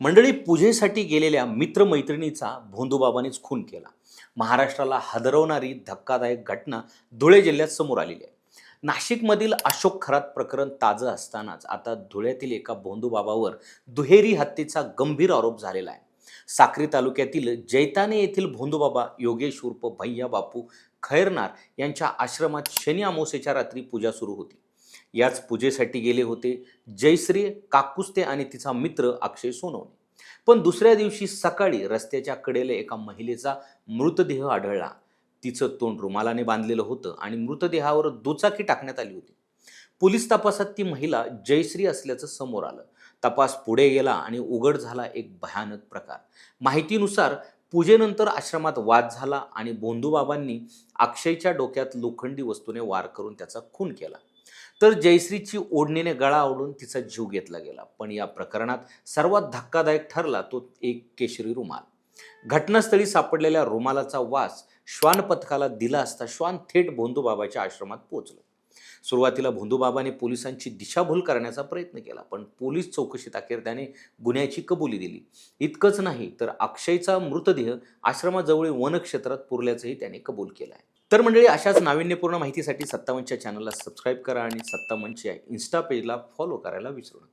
मंडळी पूजेसाठी गेलेल्या मित्रमैत्रिणीचा भोंदूबाबांनीच खून केला. महाराष्ट्राला हादरवणारी धक्कादायक घटना धुळे जिल्ह्यात समोर आलेली आहे. नाशिकमधील अशोक खरात प्रकरण ताजं असतानाच आता धुळ्यातील एका भोंदूबाबावर दुहेरी हत्येचा गंभीर आरोप झालेला आहे. साक्री तालुक्यातील जैताने येथील भोंदूबाबा योगेश उर्फ भैया बापू खैरनार यांच्या आश्रमात शनी अमावस्येच्या रात्री पूजा सुरू होती. याच पूजेसाठी गेले होते जयश्री काकुस्ते आणि तिचा मित्र अक्षय सोनवणे. पण दुसऱ्या दिवशी सकाळी रस्त्याच्या कडेला एका महिलेचा मृतदेह आढळला. तिचं तोंड रुमालाने बांधलेलं होतं आणि मृतदेहावर दुचाकी टाकण्यात आली होती. पोलीस तपासात ती महिला जयश्री असल्याचं समोर आलं. तपास पुढे गेला आणि उघड झाला एक भयानक प्रकार. माहितीनुसार पूजेनंतर आश्रमात वाद झाला आणि भोंदूबाबांनी अक्षयच्या डोक्यात लोखंडी वस्तूने वार करून त्याचा खून केला. तर जयश्रीची ओढणीने गळा आवळून तिचा जीव घेतला गेला. पण या प्रकरणात सर्वात धक्कादायक ठरला तो एक केशरी रुमाल. घटनास्थळी सापडलेल्या रुमालाचा वास श्वान पथकाला दिला असता श्वान थेट भोंदूबाबाच्या आश्रमात पोहोचलं. सुरुवातीला भोंदूबाबाने पोलिसांची दिशाभूल करण्याचा प्रयत्न केला, पण पोलीस चौकशीत अखेर त्याने गुन्ह्याची कबुली दिली. इतकंच नाही तर अक्षयचा मृतदेह आश्रमाजवळील वनक्षेत्रात पुरल्याचंही त्याने कबूल केलं आहे. तर मंडळी, अशाच नाविन्यपूर्ण माहितीसाठी सत्तावनच्या चॅनलला सबस्क्राईब करा आणि सत्तावनच्या इन्स्टा पेजला फॉलो करायला विसरू नका.